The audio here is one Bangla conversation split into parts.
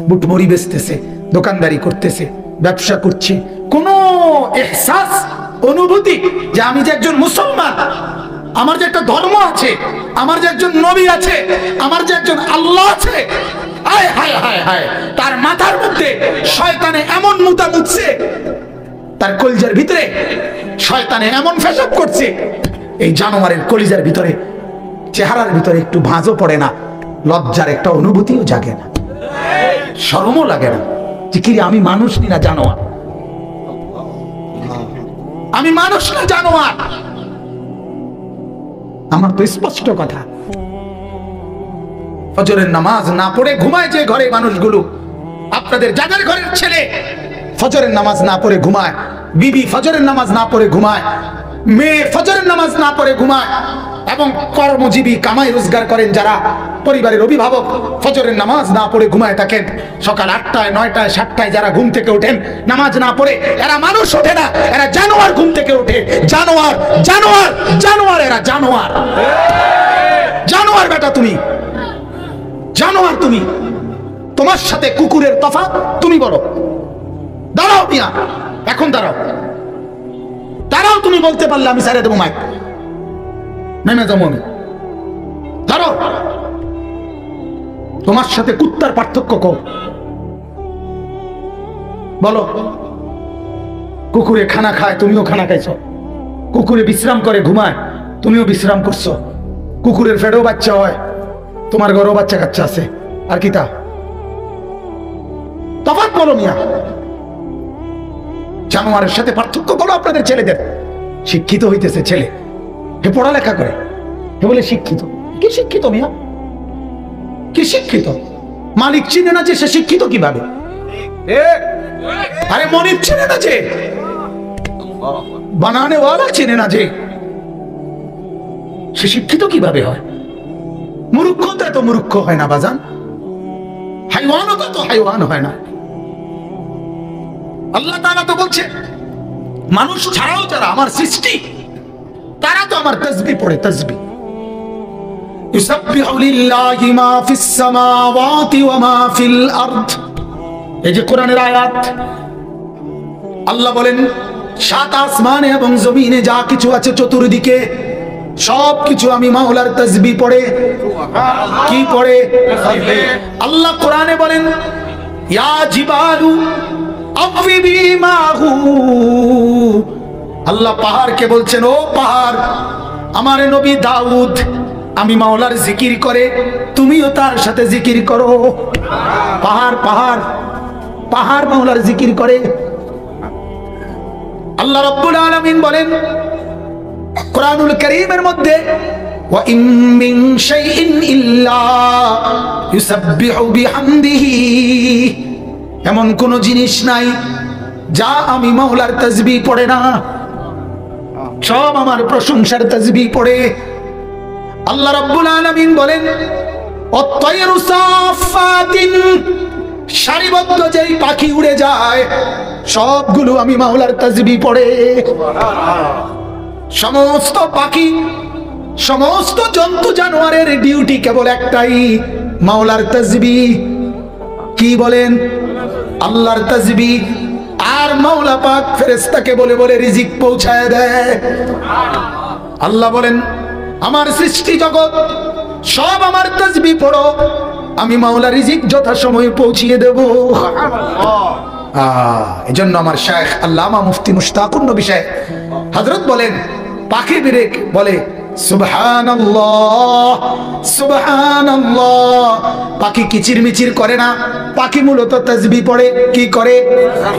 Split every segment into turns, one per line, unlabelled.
বুটমুড়ি বেচতেছে, দোকানদারি করতেছে, ব্যবসা করছে, কোনো ইহসাস অনুভূতি যে আমি যে একজন মুসলমান, আমার যে একটা ধর্ম আছে, আমার যে একজন নবী আছে, আমার যে একজন আল্লাহ আছে, হায় হায় হায় হায়, তার মাথার মধ্যে শয়তানে এমন মুতা মুতছে, তার কলিজার ভিতরে শয়তানে এমন ফেসাব করছে, এই জানোয়ারের কলিজার ভিতরে, চেহারার ভিতরে একটু ভাঁজও পড়ে না, লজ্জার একটা অনুভূতিও জাগে না, শরমও লাগে না যে কি আমি মানুষ না জানোয়ার, আমি মানুষ না জানোয়ার। আমার তো স্পষ্ট কথা, ফজরের নামাজ না পড়ে ঘুমায় যে ঘরে মানুষগুলো, আপনাদের যাদের ঘরের ছেলে ফজরের নামাজ না পড়ে ঘুমায়, বিবি ফজরের নামাজ না পড়ে ঘুমায়, মেয়ে ফজরের নামাজ না পড়ে ঘুমায়, এবং কর্মজীবী কামাই রোজগার করেন যারা, পরিবারের অভিভাবক ফজরের নামাজ না পড়ে ঘুমায় থাকেন, সকাল 8টায় 9টায় 7টায় যারা ঘুম থেকে ওঠেন নামাজ না পড়ে, এরা মানুষ ওঠে না, এরা জানোয়ার ঘুম থেকে ওঠে, জানোয়ার জানোয়ার জানোয়ার, এরা জানোয়ার। জানোয়ার বেটা তুমি, জানোয়ার তুমি, তোমার সাথে কুকুরের তফাৎ তুমি বলো। দাঁড়াও মিয়া, এখন দাঁড়াও, দাঁড়াও, তুমি বলতে পারলে আমি ছেড়ে দেবো মাইক, নেমে যাবো আমি, দাঁড়াও। তোমার সাথে কুত্তার পার্থক্য কও, বলো। কুকুরে খানা খায়, তুমিও খানা খাইছো, কুকুরে বিশ্রাম করে ঘুমায়, তুমিও বিশ্রাম করছো, কুকুরের ফেডেও বাচ্চা হয়, তোমার ঘরেও বাচ্চা কাচ্চা আছে, আর কি তা তফাৎ বলো মিয়া। জানোয়ারের সাথে পার্থক্য বলো আপনাদের ছেলেদের। শিক্ষিত হইতেছে ছেলে, হে পড়ালেখা করে, হে বলে শিক্ষিত। কি শিক্ষিত মিয়া, কি শিক্ষিত? মালিক চিনে না যে সে শিক্ষিত কিভাবে? আরে মনিব চিনে না যে, বানানে ওয়ালা চিনে না যে, সে শিক্ষিত কিভাবে হয়? মূর্খতা তো মূর্খ হয় না বাজান, হাইওয়ানতা তো হাইওয়ান হয় না। আল্লাহ তাআলা তো বলছে মানুষ ছাড়াও যারা আমার সৃষ্টি, তারা তো আমার তাসবিহ পড়ে, তাসবিহ। ইউসাব্বিহু লিল্লাহি মা ফিস সামাওয়াতি ওয়া মা ফিল আরদ, এই যে কোরআনের আয়াত। আল্লাহ বলেন সাত আসমানে এবং জমিনে যা কিছু আছে চতুর্দিকে, সব কিছু আমি মাওলার তাসবিহ পড়ে। কি পড়ে? আল্লাহ কোরআনে বলেন ইয়া জিবালু আফিবি মাহু, আল্লাহ পাহাড়কে বলছেন ও পাহাড়, আমার নবী দাউদ আমি মাওলার জিকির করে, তুমিও তার সাথে জিকির করো। পাহাড় পাহাড় পাহাড় মাওলার জিকির করে। আল্লাহ রাব্বুল আলামিন বলেন কোরআনুল কারীমের মধ্যে ওয়া ইম মিন শাইইন ইল্লা ইউসাব্বিহু বিহামদিহি, এমন কোন জিনিস নাই যা আমি মাওলার তাসবিহ পড়ে না, সব আমার প্রশংসার তাসবিহ পড়ে। আল্লাহ রাব্বুল আলামিন বলেন অত্তায়রু সাফাতিন, সারিবদ্ধ যেই পাখি উড়ে যায় সবগুলো আমি মাওলার তাসবিহ পড়ে। সমস্ত পাখি, সমস্ত জন্তু জানোয়ারের ডিউটি কেবল একটাই, মাওলার তাসবিহ। কি বলেন? আল্লাহর তাসবিহ। আর মাওলা পাক ফেরেশতাকে বলে বলে রিজিক পৌঁছায় দেয়। আল্লাহ বলেন আমার সৃষ্টি জগৎ সব আমার তাসবিহ পড়ো, আমি মাওলা রিজিক যথাসময়ে পৌঁছিয়ে দেব। এজন্য আমার শাইখ আল্লামা মুফতি মুশতাকুর নবী সাহেব হযরত বলেন পাখি বিরেক বলে সুবহানাল্লাহ সুবহানাল্লাহ। পাখি কিচিরমিচির করে না, পাখি মূলত তাসবিহ পড়ে। কি করে?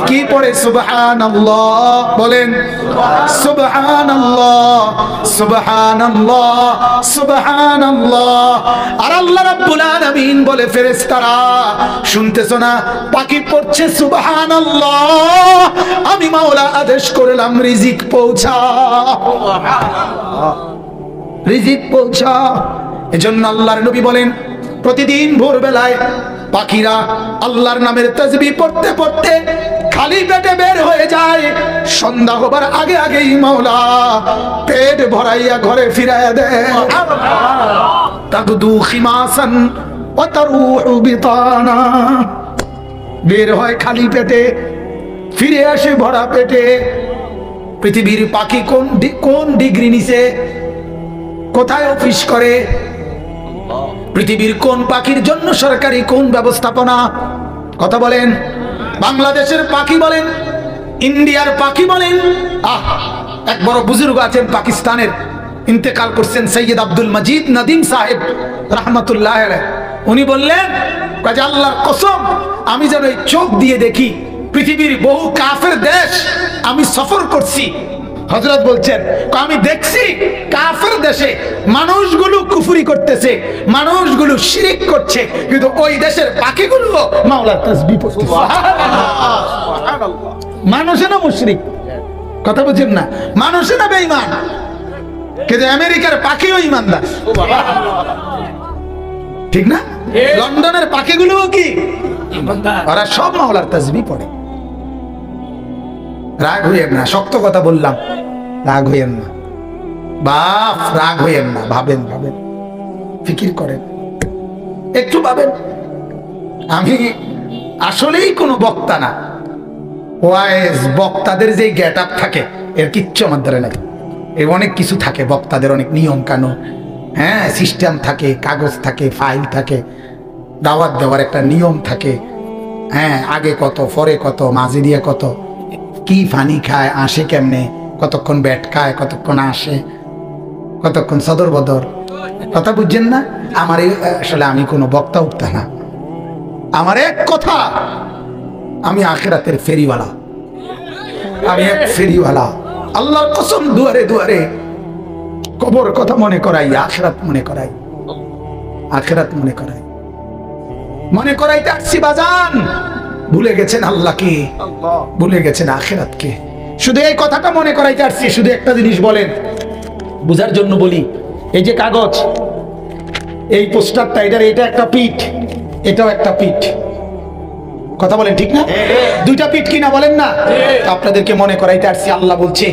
কি পড়ে? সুবহানাল্লাহ। বলেন সুবহানাল্লাহ সুবহানাল্লাহ সুবহানাল্লাহ। আর আল্লাহ রাব্বুল আলামিন বলে ফেরেশতারা শুনতেছো না, পাখি পড়ছে সুবহানাল্লাহ, আমি মাওলা আদেশ করলাম রিজিক পৌঁছা, রিজিক পৌঁছা। এজন্য আল্লাহর নবী বলেন প্রতিদিন ভোরবেলায় পাখিরা আল্লাহর নামের তাসবিহ পড়তে পড়তে খালি পেটে বের হয়ে যায়, সন্ধ্যা হবার আগে আগেই মাওলা পেট ভরাইয়া ঘরে ফিরাইয়া দেয়। তাগদু খিমাসান ওয়া তারুহু বিতানা। বের হয় খালি পেটে, ফিরে আসে ভরা পেটে। পৃথিবীর পাখি কোন ডিগ্রি নিছে, কোথায় অফিস করে, পৃথিবীর কোন পাখির জন্য সরকারি কোন ব্যবস্থাপনা, কথা বলেন। বাংলাদেশের পাখি বলেন, ইন্ডিয়ার পাখি বলেন। এক বড় বুজুর্গ আছেন পাকিস্তানের, ইন্তেকাল করছেন, সৈয়দ আব্দুল মজিদ নদীম সাহেব রহমতুল্লাহ আলাইহি। উনি বললেন, আল্লাহর কসম, আমি যেন এই চোখ দিয়ে দেখি পৃথিবীর বহু কাফের দেশ আমি সফর করছি। হযরত বলছেন, আমি দেখছি কাফের দেশে মানুষগুলো কুফরি করতেছে, মানুষগুলো শিরিক করছে, কিন্তু ওই দেশের পাখিগুলো মাওলার তাসবিহ পড়ছে। সুবহানাল্লাহ। মানুষে না মুশরিক, কথা বুঝেন না, মানুষে না বেঈমান, কিন্তু আমেরিকার পাখিও ইমানদার, ঠিক না? লন্ডনের পাখিগুলো কি ইমানদার, ওরা সব মাওলার তাসবিহ পড়ে। রাগ হইয়েন না, শক্ত কথা বললাম, রাগ হইয়েন না বাপ, রাগ হইয়েন না, ভাবেন ভাবেন, ফিকির করেন, একটু ভাবেন। আমি আসলেই কোনো বক্তা না, ওয়াইজ বক্তাদের যে গেট আপ থাকে এর কিচ্ছু আমার ধরে নাই। এর অনেক কিছু থাকে বক্তাদের, অনেক নিয়ম কানুন, হ্যাঁ, সিস্টেম থাকে, কাগজ থাকে, ফাইল থাকে, দাওয়াত দেওয়ার একটা নিয়ম থাকে, হ্যাঁ, আগে কত পরে কত, মাঝে দিয়ে কত, কি ফানি খায়, আসে কেমনে, কতক্ষণ ব্যাট খায়, কতক্ষণ আসে, কতক্ষণ সদর বদর, কথা বুঝছেন না? আমার আসলে আমি কোনো বক্তা উঠতা না, আমার এক কথা, আমি আখিরাতের ফেরিওয়ালা, আমি এক ফেরিওয়ালা। আল্লাহর কসম, দুয়ারে দুয়ারে কবর কথা মনে করাই, আখিরাত মনে করাই, আখিরাত মনে করাই, মনে করাইতে আসছি বাজান। ভুলে গেছেন আল্লাহকে, ভুলে গেছেন আখিরাতকে, শুধু এই কথাটা মনে করাইতে আসছি। শুধু একটা জিনিস বলেন, বুঝার জন্য বলি, এই যে কাগজ, এই পোস্টারটা, এটা একটা পিঠ, এটাও একটা পিঠ, কথা বলেন ঠিক না? দুইটা পিঠ কিনা বলেন না? আপনাদেরকে মনে করাইতে আসছি, আল্লাহ বলছে,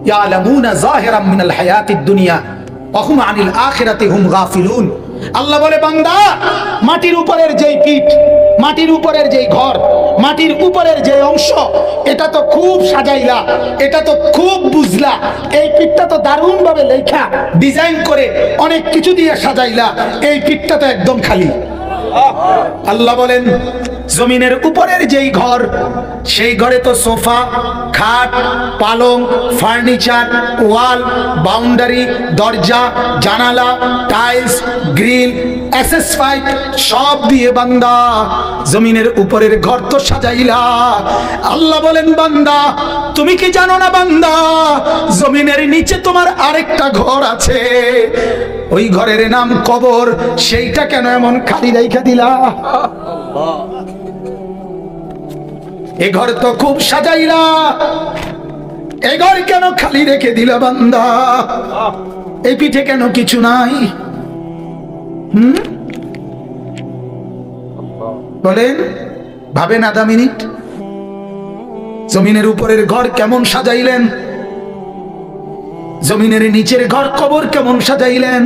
ইয়ালামুনা যাহিরাম মিনাল হায়াতিদ দুনিয়া ওয়া হুম আনিল আখিরাতি হুম গাফিলুন। আল্লাহ বলে, বান্দা, মাটির উপরের যেই পিঠ, মাটির উপরের যেই ঘর, মাটির উপরের যে অংশ, এটা তো খুব সাজাইলা, এটা তো খুব বুঝলা, এই পিঠটা তো দারুণ ভাবে লেখা ডিজাইন করে অনেক কিছু দিয়ে সাজাইলা, এই পিঠটা তো একদম খালি। আল্লাহ বলেন, জমিনের উপরের যেই ঘর, সেই ঘরে তো সোফা, খাট, পালং, ফার্নিচার, ওয়াল, বাউন্ডারি, দরজা, জানালা, টাইলস, গ্রিল, অ্যাসেসফাই সব দিয়ে বান্দা জমিনের উপরের ঘর তো সাজাইলা। আল্লাহ বলেন, বান্দা, তুমি কি জানো না বান্দা, জমিনের নিচে তোমার আরেকটা ঘর আছে, ওই ঘরের নাম কবর, সেইটা কেন এমন খালি রাইখা দিলা? এ ঘর তো খুব সাজাইলা, এ ঘর কেন খালি রেখে দিলা বান্দা? এই পিঠে কেন কিছু নাই? বলেন, ভাবেন আধা মিনিট, জমিনের উপরের ঘর কেমন সাজাইলেন, জমিনের নিচের ঘর কবর কেমন সাজাইলেন।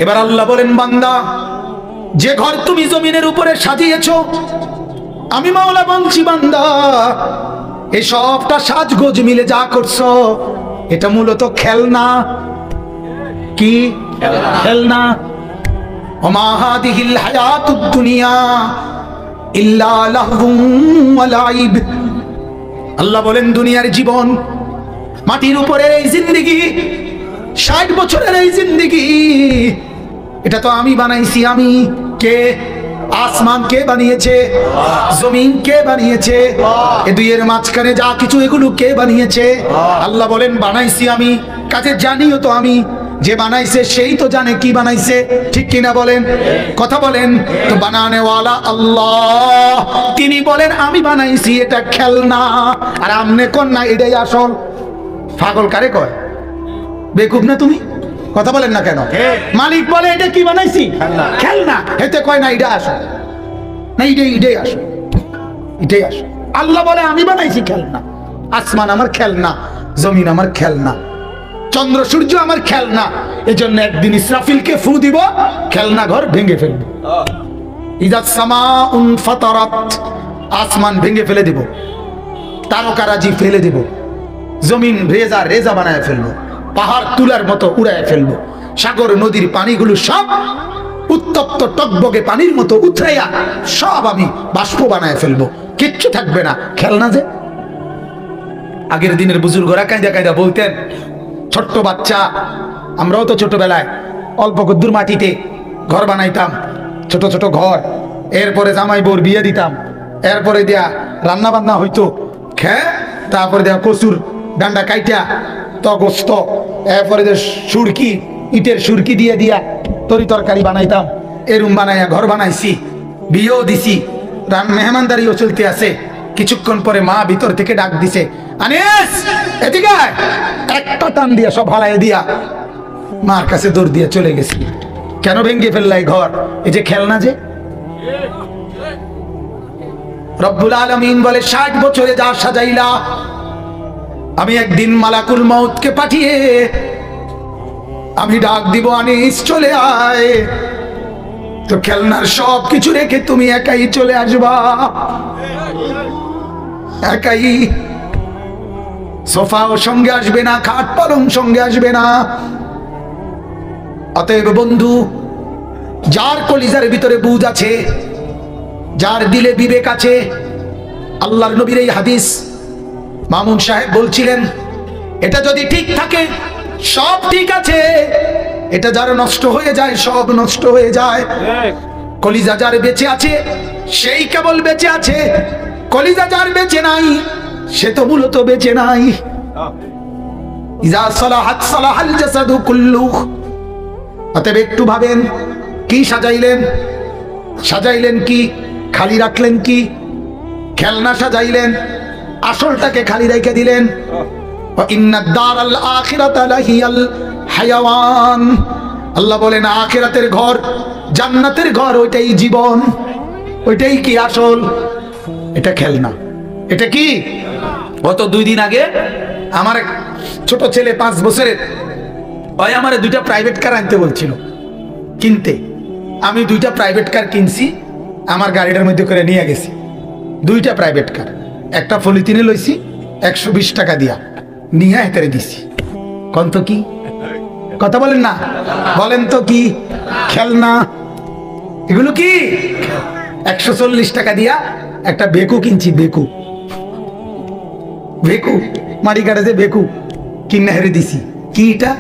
এবার আল্লাহ বলেন, বান্দা, যে ঘর তুমি জমিনের উপরে সাজিয়েছ, আমি মাওলা বলছি, বান্দা, এই সবটা সাজগোজ মিলে যা করছো, এটা মূলত খেলনা। কি খেলনা? ওমা হাদিহিল হায়াতুদ দুনিয়া ইল্লা লাহবুন ওয়া লাইব। আল্লাহ বলেন, দুনিয়ার জীবন, মাটির উপরের এই জিন্দেগি, 60 বছরের এই জিন্দেগি, এটা তো আমি বানাইছি। আমি কে? আসমান কে বানিয়েছে? জমিন কে বানিয়েছে? এ দুইয়ের মাঝখানে যা কিছু, এগুলো কে বানিয়েছে? আল্লাহ বলেন, বানাইছি আমি, কাজে জানিও তো আমি, যে বানাইছে সেই তো জানে কি বানাইছে, ঠিক কিনা বলেন? কথা বলেন। তো বানানে ওয়ালা আল্লাহ, তিনি বলেন আমি বানাইছি, এটা খেলনা। আর আমনে কোন না এটাই আসল। পাগল কারে কয়? বেকুব না তুমি? কথা বলেন না কেন? মালিক বলে এটা কি বানাইছি? খেলনা। হেতে কয় না এটা আসল, না এটাই আসল, এটাই আসল। আল্লাহ বলে আমি বানাইছি খেলনা, আসমান আমার খেলনা, জমিন আমার খেলনা, চন্দ্র সূর্য আমার খেলনা। এজন্য একদিন ইসরাফিলকে ফু দিব, খেলনা ঘর ভেঙে ফেলবে। ইযা সামাউন ফাতারাত, আসমান ভেঙে ফেলে দেব, তারকারাজি ফেলে দেব, জমিন রেজা রেজা বানায় ফেলবো, পাহাড় তুলার মতো উড়ায় ফেলবো, সাগর নদীর পানিগুলো সব উত্তপ্ত টকবগে পানির মতো উথরাইয়া সব আমি বাষ্প বানায় ফেলবো, কিচ্ছু থাকবে না। খেলনা যে আগের দিনের বুজুর্গরা কাঁদা কাঁদা বলতেন, ছোট্ট বাচ্চা, আমরাও তো ছোটবেলায় অল্প কদ্দুর মাটিতে ঘর বানাইতাম, ছোট ছোট ঘর, এরপরে জামাই বোর বিয়ে দিতাম, এরপরে দেয়া রান্না বান্না হইতো, খেয়ে তারপরে দেয়া কচুর ডান্ডা কাইটা তগস্ত, এরপরে যে সুরকি, ইটের সুরকি দিয়ে দিয়া তরি তরকারি বানাইতাম, এরুম বানাইয়া ঘর বানাইছি, বিয়েও দিছি, মেহমানদারিও চলতে আছে। কিছুক্ষণ পরে মা ভিতর থেকে ডাক দিছে, আনিস এদিকে আয়। একটা টান দিয়া সব হারাই দিয়া মার কাছে দৌড় দিয়ে চলে গেছি। কেন ভেঙে ফেললাই ঘর? এই যে খেলনা যে। রব্বুল আলামিন বলে 60 বছরে যা সাজাইলা, আমি একদিন মালাকুল মউতকে পাঠিয়ে আমি ডাক দিব, আনিস চলে আয়। তো খেলনার সব কিছু রেখে তুমি একাই চলে আসবা, একাই। সোফাও সঙ্গে আসবে না, খাট পালং সঙ্গে আসবে না। অতএব বন্ধু, যার কলিজার ভিতরে বুঝ আছে, যার দিলে বিবেক আছে, আল্লাহর নবীর এই হাদিস মামুন সাহেব বলছিলেন, এটা যদি ঠিক থাকে সব ঠিক আছে, এটা যার নষ্ট হয়ে যায় সব নষ্ট হয়ে যায়। কলিজা যার বেঁচে আছে সেই কেবল বেঁচে আছে, কলিজা যার বেঁচে নাই সে তো মূলত বেঁচে নাই। ইজা সালাহাত সালাহাল জাসাদু কুল্লুহু। অতএব একটু ভাবেন, কি সাজাইলেন? সাজাইলেন কি? খালি রাখলেন কি? খেলনা সাজাইলেন, আসলটাকে খালি রেখে দিলেন। ইন্নাদ দারাল আখিরাতা লাহিয়াল হায়াওয়ান। আল্লাহ বলেন আখিরাতের ঘর, জান্নাতের ঘর, ওইটাই জীবন, ওইটাই কি আসল, এটা খেলনা। এটা কি? গত 2 দিন আগে আমার এক ছোট ছেলে 5 বছরের, ওই আমার 2টা প্রাইভেট কার আনতে বলছিল, কিনতে। আমি 2টা প্রাইভেট কার কিনছি, আমার গাড়িটার মধ্যে করে নিয়ে গেছি। 2টা প্রাইভেট কার, একটা পলিথিনে লইছি 120 টাকা দিয়া, নিয়ে হেতারে দিছি। কোন তো কি কথা বলেন না, বলেন তো কি? খেলনা। এগুলো কি? 140 টাকা দিয়া একটা বেকু কিনছি, বেকু, বেকু মাটি কাটাতে বেকু কিনে হেরে দিছি। কি এটা?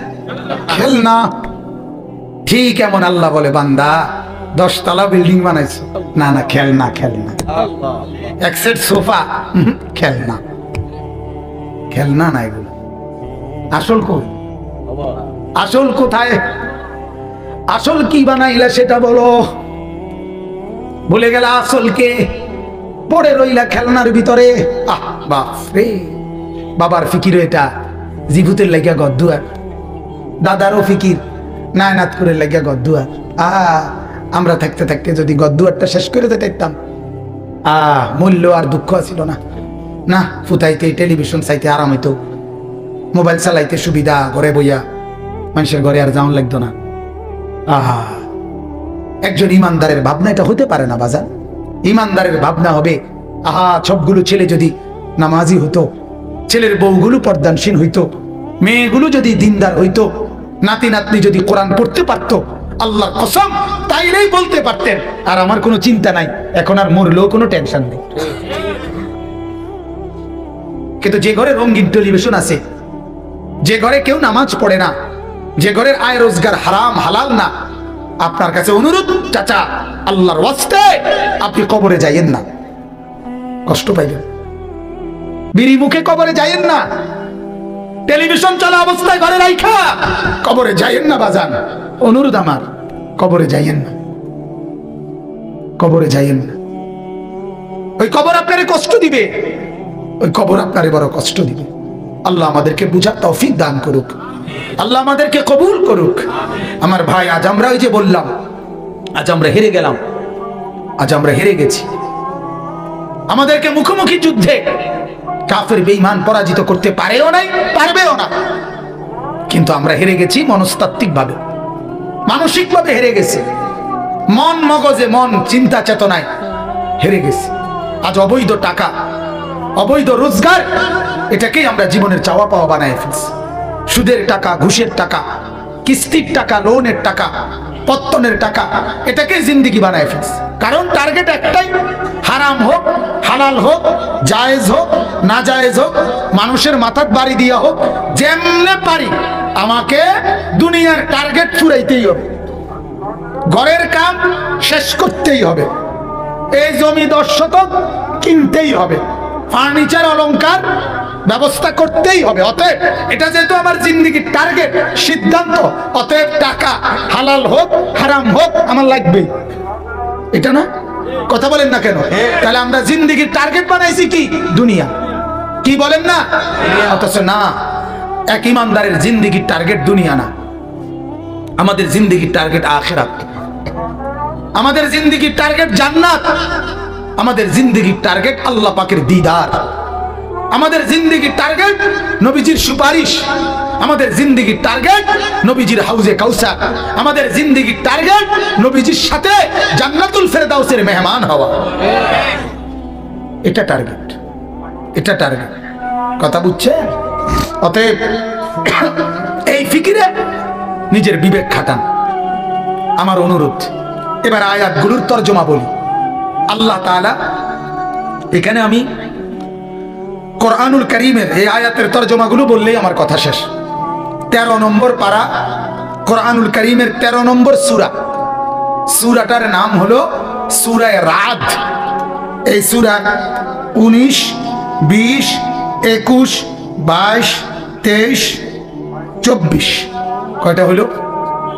খেলনা। ঠিক এমন আল্লাহ বলে, বান্দা 10 তলা বিল্ডিং বানাইছে, না না খেলনা, খেলনা। এক সেট সোফা, খেলনা, খেলনা না এগুলো। আসল কই? আসল কোথায়? আসল কি বানাইলা সেটা বলো। ভুলে গেলা আসলকে, পড়ে রইলা খেলনার ভিতরে। আহ বাপ রে, বাবার ফিকির এটা, জিভুতের লাগিয়া গদ্দুয়ার, দাদারও ফিকির, নায়নাথপুরের লাগিয়া গদ্দুয়ার। আমরা থাকতে থাকতে যদি গদ্দুয়ারটা শেষ করে দিতাম, মূল্য আর দুঃখ ছিল না। না, ফুটাইতে টেলিভিশন চাইতে আরাম হইতো, মোবাইল চালাইতে সুবিধা, ঘরে বইয়া মানুষের ঘরে আর যাওয়ান লাগতো না। একজন ইমানদারের ভাবনা এটা হতে পারে না বাজার। ইমানদারের ভাবনা হবে, সবগুলো ছেলে যদি নামাজি হতো, ছেলের বউগুলো পর্দানসীন হইতো, মেয়েগুলো যদি দিনদার হইতো, নাতি নাতনি যদি কোরআন পড়তে পারতো, আল্লাহর কসম তাইলেই বলতে পারতেন আর আমার কোনো চিন্তা নাই, এখন আর মরলেও কোনো টেনশন নেই। কিন্তু যে ঘরে রঙিন টেলিভিশন আছে, যে ঘরে কেউ নামাজ পড়ে না, যে ঘরের আয় রোজগার হারাম হালাল না, আপনার কাছে অনুরোধ চাচা, আল্লাহর ওয়াস্তে আপনি কবরে যাইয়েন না, কষ্ট পাইবেন। বিড়ি মুখে কবরে যাইয়েন না, টেলিভিশন চলা অবস্থায় ঘরে রাইখা কবরে যাইয়েন না বাজান, অনুরোধ আমার, কবরে যাইয়েন না, কবরে যাইয়েন না। ওই কবর আপনারে কষ্ট দিবে, ওই কবর আপনারে বড় কষ্ট দিবে। আল্লাহ আমাদেরকে বুঝার তৌফিক দান করুক, আল্লাহ আমাদেরকে কবুল করুক। আমার ভাই, আজ আমরা ওই যে বললাম, আজ আমরা হেরে গেলাম, আজ আমরা হেরে গেছি। আমাদেরকে মুখোমুখি যুদ্ধে কাফের বেঈমান পরাজিত করতে পারেও নাই, পারবেও না। কিন্তু আমরা হেরে গেছি মনস্তাত্ত্বিক ভাবে, মানসিক ভাবে হেরে গেছি। মন মগজে, মন চিন্তা চেতনায় হেরে গেছি। আজ অবৈধ টাকা, অবৈধ রোজগার, এটাকেই আমরা জীবনের চাওয়া পাওয়া বানায় ফেলছি। সুদের টাকা, ঘুষের টাকা, কিস্তির টাকা, লোনের টাকা, পত্তনের টাকা, এটাকে জিন্দেগি বানায় ফেলছে। কারণ টার্গেট একটাই, হারাম হোক, হালাল হোক, জায়েজ হোক, না জায়েজ হোক, মানুষের মাথার বাড়ি দিয়া হোক, যেমনে পারি আমাকে দুনিয়ার টার্গেট ফুরাইতেই হবে, ঘরের কাম শেষ করতেই হবে, এই জমি 10 শতক কিনতেই হবে, ফার্নিচার অলংকার ব্যবস্থা করতেই হবে। অতএব এটা যেহেতু আমার জিন্দেগির টার্গেট, সিদ্ধান্ত, অতএব টাকা হালাল হোক হারাম হোক আমার লাগবেই। এটা না কথা বলেন না কেন? তাহলে আমরা জিন্দেগির টার্গেট বানাইছি কি? দুনিয়া। কি বলেন না? অথচ না, এক ইমানদারের জিন্দেগির টার্গেট দুনিয়া না, আমাদের জিন্দেগির টার্গেট আখিরাত, আমাদের জিন্দেগির টার্গেট জান্নাত, আমাদের জিন্দেগির টার্গেট আল্লাহ পাকের দিদার, আমাদের জিন্দেগির টার্গেট নবীজির সুপারিশ, আমাদের জিন্দেগির টার্গেট নবীজির হাউজে কাউসার, আমাদের জিন্দেগির টার্গেট নবীজির সাথে জান্নাতুল ফেরদাউসের মেহমান হওয়া। এটা টার্গেট, এটা টার্গেট। কথা বুঝছেন? অতএব এই ফিকিরে নিজের বিবেক খাটান, আমার অনুরোধ। এবার আয়াতগুলোর তরজমা বলি। আল্লাহ তাআলা এখানে, আমি কোরআনুল কারীমের এই আয়াতের তরজমাগুলো বললেই আমার কথা শেষ। 13 নম্বর পারা, কোরআনুল কারীমের 13 নম্বর সূরা। সূরাটার নাম হলো সূরা রাদ। এই সূরা 19, 20, 21, 22, 23, 24, কয়টা হলো?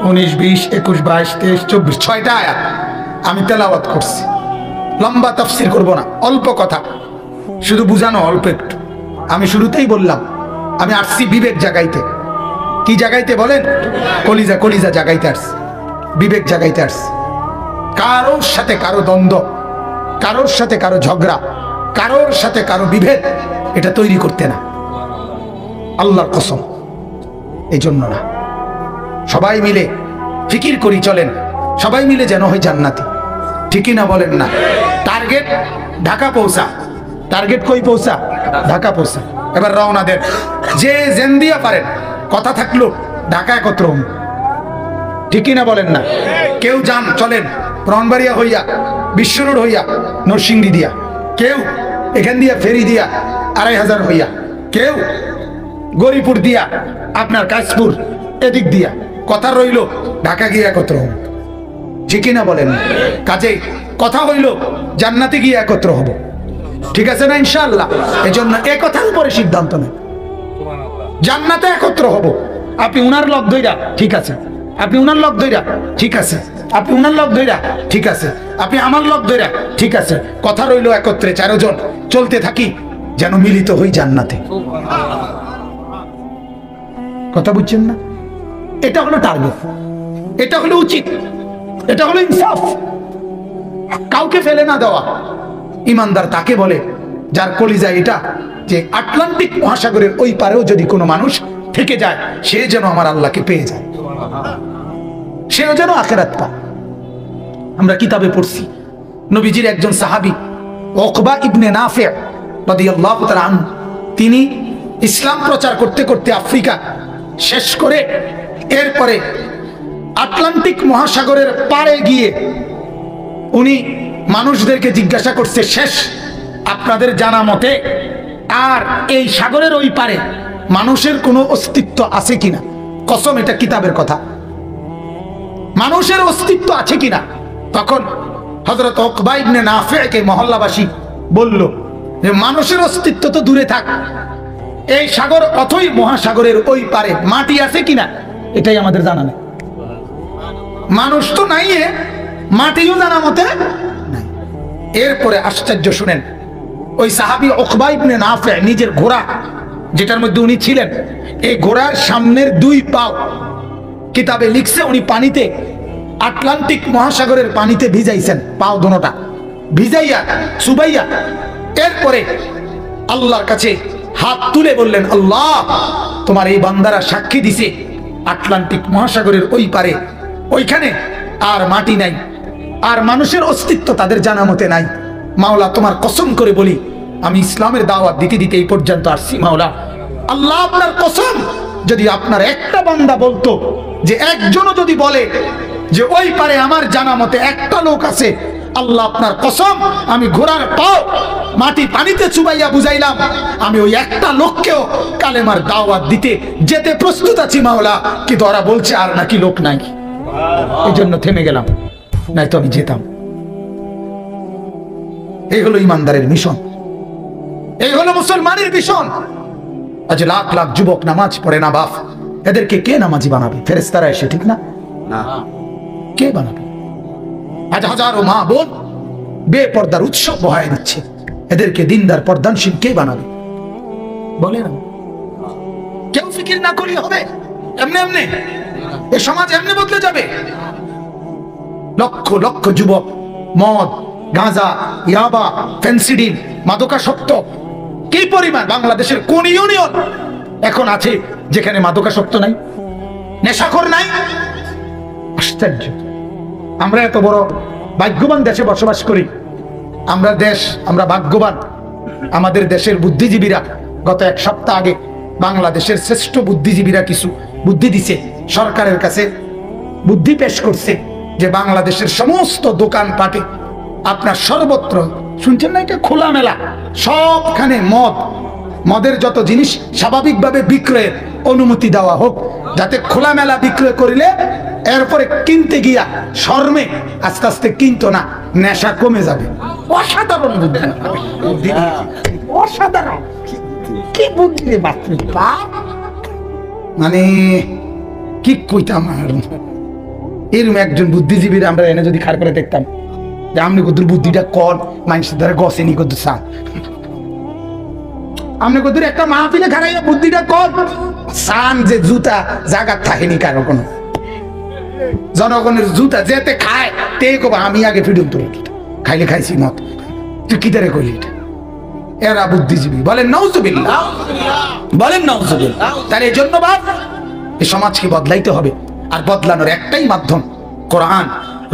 19, 20, 21, 22, 23, 24, 6টা আয়াত আমি তেলাওয়াত করছি। লম্বা তাফসীর করব না, অল্প কথা, শুধু বুঝানো অল্প একটু। আমি শুরুতেই বললাম আমি আসছি বিবেক জাগাইতে। কি জাগাইতে বলেন? কলিজা, কলিজা জাগাইতে আসছি, বিবেক জাগাইতে আসছি। কারোর সাথে কারো দ্বন্দ্ব, কারোর সাথে কারো ঝগড়া, কারোর সাথে কারো বিভেদ, এটা তৈরি করতে না, আল্লাহর কসম, এই জন্য না। সবাই মিলে ফিকির করি চলেন, সবাই মিলে যেন হয় জান্নাতি। ঠিকই না বলেন না? টার্গেট ঢাকা পৌঁছা, টার্গেট কই পৌঁছা? ঢাকা পৌঁছা। এবার রওনা দেন, যে জেন দিয়া পারেন, কথা থাকলো ঢাকা একত্র হন। ঠিকই না বলেন না? কেউ যান চলেন ব্রাহ্মণবাড়িয়া হইয়া, বিশ্ব রোড হইয়া, নরসিংদী দিয়া, কেউ এখান দিয়া ফেরি দিয়া 2500 হইয়া, কেউ গরিপুর দিয়া, আপনার কাশপুর এদিক দিয়া, কথা রইল ঢাকা গিয়ে একত্র হন। ঠিকই না বলেন? কাজে কথা হইল জান্নাতে গিয়ে একত্র হব। ঠিক আছে না ইনশাআল্লাহ? এই জন্য এ কথার উপরে সিদ্ধান্ত নেই, জান্নাতে একত্র হব। আপনি উনার লগ ধইরা ঠিক আছে, আপনি উনার লগ ধইরা ঠিক আছে, আপনি উনার লগ ধইরা ঠিক আছে, আপনি আমার লগ ধইরা ঠিক আছে। কথা রইল একত্রে 4 জন চলতে থাকি, যেন মিলিত হই জান্নাতে। কথা বুঝছেন না? এটা হলো টার্গেট, এটা হলো উচিত, এটা হলো ইনসাফ। কাউকে ফেলে না দেওয়া। ইমানদার তাকে বলে যার কলিজা এটা, যে আটলান্টিক মহাসাগরের ওই পারেও যদি কোনো মানুষ থেকে যায়, সে যেন আমার আল্লাহকে পেয়ে যায়, সেও যেন আখিরাত পায়। আমরা কিতাবে পড়ছি, নবীজির একজন সাহাবী উকবা ইবনে নাফি রাদিয়াল্লাহু তাআলা আনহু, তিনি ইসলাম প্রচার করতে করতে আফ্রিকা শেষ করে এরপরে আটলান্টিক মহাসাগরের পারে গিয়ে উনি মানুষদেরকে জিজ্ঞাসা করছে, শেষ আপনাদের জানা মতে আর এই সাগরের ওই পারে মানুষের কোনো অস্তিত্ব আছে কিনা? কসম, এটা কিতাবের কথা, মানুষের অস্তিত্ব আছে কিনা? তখন হযরত উকবা ইবনে নাফিকে মহল্লাবাসী বলল যে মানুষের অস্তিত্ব তো দূরে থাক, এই সাগর অথই মহাসাগরের ওই পারে মাটি আছে কিনা এটাই আমাদের জানা নেই। মানুষ তো নাই, মাটিও জানা মতে নাই। এরপরে আশ্চর্য শুনেন, ওই সাহাবী উকবা ইবনে নাফি নিজের ঘোড়া, যেটার মধ্যে উনি ছিলেন, এই ঘোড়ার সামনের 2 পাও, কিতাবে লিখছে উনি পানিতে, আটলান্টিক মহাসাগরের পানিতে ভিজাইছেন, পাও দুটোটা ভিজাইয়া চুবাইয়া, এরপরে আল্লাহর কাছে হাত তুলে বললেন, আল্লাহ তোমার এই বান্দারা সাক্ষী দিছে আটলান্টিক মহাসাগরের ওই পারে, ওইখানে আর মাটি নাই, আর মানুষের অস্তিত্ব তাদের জানা মতে নাই। মাওলা তোমার কসম করে বলি, আমি ইসলামের দাওয়াত দিতে দিতে এই পর্যন্ত আসছি মাওলা, আল্লাহ আপনার কসম, যদি আপনার একটা বান্দা বলতো, যে একজনও যদি বলে যে ওই পারে আমার জানা মতে একটা লোক আছে, আল্লাহ আপনার কসম, আমি ঘোড়ার পাও মাটি পানিতে চুবাইয়া বুঝাইলাম, আমি ওই একটা লোককেও কালেমার দাওয়াত দিতে যেতে প্রস্তুত আছি মাওলা। কিন্তু ওরা বলছে আর নাকি লোক নাই, এই জন্য থেমে গেলাম, নাই তো আমি যেতাম। এই হলো ইমানদারের মিশন, এই হলো মুসলমানের মিশন। আজ লাখ লাখ যুবক নামাজ পড়ে না বাপ, এদেরকে কে নামাজি বানাবে? ফেরেশতারা এসে, ঠিক না? কে বানাবে? আজ হাজারো মা বোন বেপর্দার উৎসব বহায় দিচ্ছে, এদেরকে দিনদার পর্দানশীল কে বানাবে? বলে না, কেউ ফিকির না করলে হবে? এমনি এমনি এ সমাজ এমনি বদলে যাবে? লক্ষ লক্ষ যুবক মদ, গাঁজা, ইয়াবা, ফেন্সিডিল, মাদকাসক্ত কি পরিমাণ! বাংলাদেশের কোন ইউনিয়ন এখন আছে যেখানে মাদকাসক্ত নাই, নেশাখোর নাই? আশ্চর্য! আমরা এত বড় ভাগ্যবান দেশে বসবাস করি, আমরা ভাগ্যবান। আমাদের দেশের বুদ্ধিজীবীরা গত এক সপ্তাহ আগে বাংলাদেশের শ্রেষ্ঠ বুদ্ধিজীবীরা কিছু বুদ্ধি দিছে, সরকারের কাছে বুদ্ধি পেশ করছে যে বাংলাদেশের সমস্ত দোকানপাটে আপনার সর্বত্র, শুনছেন না, এটা খোলামেলা সবখানে মদের যত জিনিস স্বাভাবিকভাবে বিক্রয়ের অনুমতি দেওয়া হোক, যাতে খোলামেলা বিক্রয় করিলে এরপরে কিনতে গিয়া শর্মে আস্তে আস্তে কিনতো না, নেশা কমে যাবে। অসাধারণ বুদ্ধি, অসাধারণ! কি বুদ্ধি রে বাপ! মানে কি কইতাম, এরকম একজন বুদ্ধিজীবীর আমরা এনে যদি খার করে দেখতাম যে আমনি কদ্দুর বুদ্ধিটা কন মানুষের দ্বারা গছেনি কদ্দুর চান, আমনি কদ্দুর একটা মাহফিলে খারাইয়া বুদ্ধিটা কন চান যে জুতা জাগাত থাকেনি কারো, কোনো জনগণের জুতা যেতে খায় তে কবা আমি আগে ফিডুম তোর খাইলে খাইছি মত, তুই কি তারে কইলি? এটা এরা বুদ্ধিজীবী। বলেন নাউজুবিল্লাহ, বলেন নাউজুবিল্লাহ। তার এই জন্য বাপ, এই সমাজকে বদলাইতে হবে, আর বদলানোর একটাই মাধ্যম কোরআন,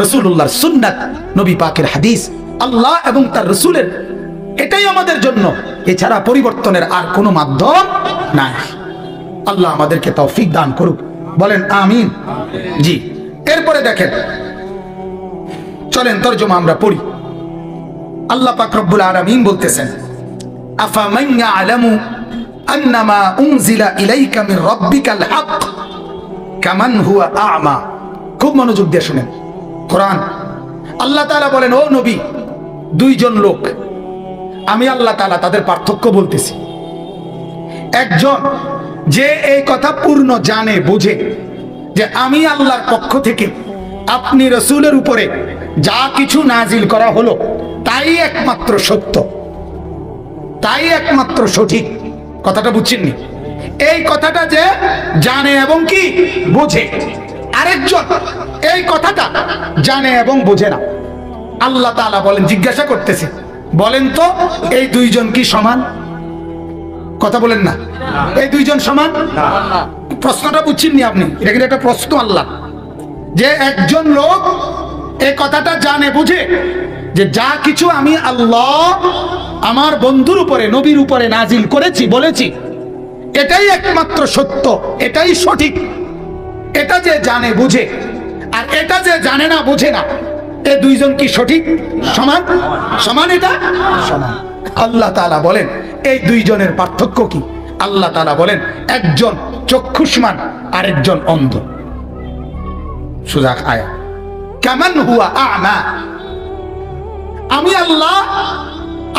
রাসূলুল্লাহর সুন্নাত, নবী পাকের হাদিস, আল্লাহ এবং তার রাসূলের, এটাই আমাদের জন্য। এছাড়া পরিবর্তনের আর কোনো মাধ্যম নাই। আল্লাহ আমাদেরকে তৌফিক দান করুক, বলেন আমিন। জি, এরপরে দেখেন, চলেন তরজমা আমরা পড়ি। আল্লাহ পাক রব্বুল আলামিন বলতেছেন, আফামান ইয়ালামু আন্নামা উনজিলা ইলাইকা মির রাব্বিকাল হক কামান হুয়া আ'মা। খুব মনোযোগ দিয়ে শুনেন কোরআন। আল্লাহ তাআলা বলেন, ও নবী, দুইজন লোক, আমি আল্লাহ তাআলা তাদের পার্থক্য বলতেছি। একজন যে এই কথা পূর্ণ জানে, বোঝে যে আমি আল্লাহর পক্ষ থেকে আপনি রাসূলের উপরে যা কিছু নাজিল করা হলো তাই একমাত্র সত্য, তাই একমাত্র সঠিক। কথাটা বুঝছেননি? এই কথাটা যে জানে এবং কি বোঝে। আরেকজন এই কথাটা জানে এবং বোঝে না। আল্লাহ তাআলা বলেন, জিজ্ঞাসা করতেছে, বলেন তো এই দুইজন কি সমান? কথা বলেন না, এই দুইজন সমান? প্রশ্নটা বুঝছেননি আপনি? এটা কিন্তু একটা প্রশ্ন। আল্লাহ যে একজন লোক এই কথাটা জানে, বুঝে যে যা কিছু আমি আল্লাহ আমার বন্ধুর উপরে, নবীর উপরে নাজিল করেছি, বলেছি, এটাই একমাত্র সত্য, এটাই সঠিক। এটা যে জানে, বুঝে, আর এটা যে জানে না, বোঝে না, এই দুইজন কি সঠিক? সমান? সমান? এটা সমান। আল্লাহ তাআলা বলেন, এই দুইজনের পার্থক্য কি? আল্লাহ তাআলা বলেন, একজন চক্ষুষ্মান, আরেকজন অন্ধ। সুজাক আয়া, কামান হুয়া আ'মা। আমি আল্লাহ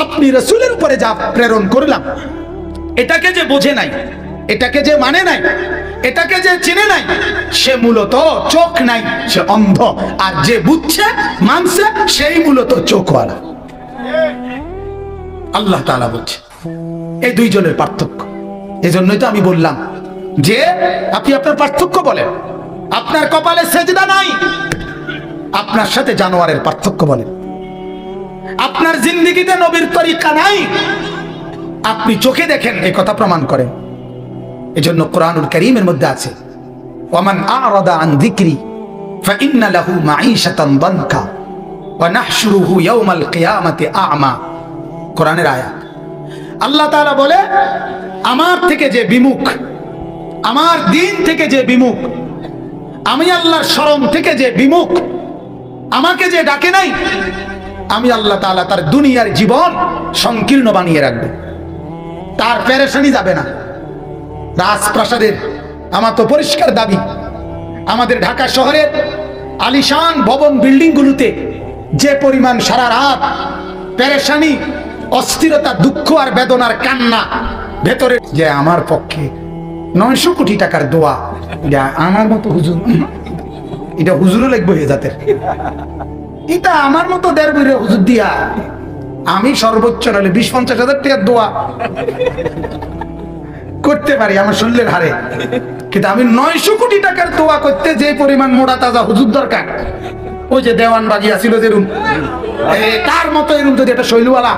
আপনি রাসূলের উপরে যা প্রেরণ করলাম, এটাকে যে বোঝে নাই, এটাকে যে মানে নাই, এটাকে যে চিনে নাই, সে মূলত চোখ নাই, সে অন্ধ। আর যে বুঝছে, মানছে, সেই মূলত চোখওয়ালা। আল্লাহ তাআলা বলছে এই দুইজনের পার্থক্য। এজন্যই তো আমি বললাম যে আপনি আপনার পার্থক্য বলেন। আপনার কপালে সেজদা নাই, আপনার সাথে জানোয়ারের পার্থক্য বলেন। আপনার জিন্দেগিতে নবীর তরিকা নাই, আপনি চোখে দেখেন, এই কথা প্রমাণ করেন। এজন্য কোরআনুল কারীমের মধ্যে আছে, ওয়ামান আ'রাদা আন যিকরি ফাইন্না লাহু মাঈশাতান দানকা ওয়া নাহশুরুহু ইয়াউমাল কিয়ামাতি আ'মা। কোরআনের আয়াত। আল্লাহ তাআলা বলে, আমার থেকে যে বিমুখ, আমার দিন থেকে যে বিমুখ, আমি আল্লাহর শরণ থেকে যে বিমুখ, আমাকে যে ডাকে নাই, আমি আল্লাহ তাআলা তার দুনিয়ার জীবন সংকীর্ণ বানিয়ে রাখবো, তার পেরেশানি যাবে না। রাজপ্রাসাদের আমার তো পরিষ্কার দাবি, আমাদের ঢাকা শহরের আলিশান ভবন বিল্ডিংগুলোতে যে পরিমাণ সারা রাত পেরেশানি, অস্থিরতা, দুঃখ আর বেদনার কান্না ভেতরে, যে আমার পক্ষে 900 কোটি টাকার দোয়া, এটা আমার মতো হুজুর, এটা হুজুরও লিখবো এ জাতের, এটা আমার মতো 1.5 বছর হুজুর দিয়া আমি সর্বোচ্চ নাহলে 20-50 হাজার টাকার দোয়া করতে পারি আমার শরীরের হারে, কিন্তু আমি 900 কোটি টাকার দোয়া করতে যে পরিমাণ মোটা তাজা হুজুর দরকার, ওই যে দেওয়ান বাগিয়া ছিল যেরুম, তার মতো এরুম যদি একটা শৈলওয়ালা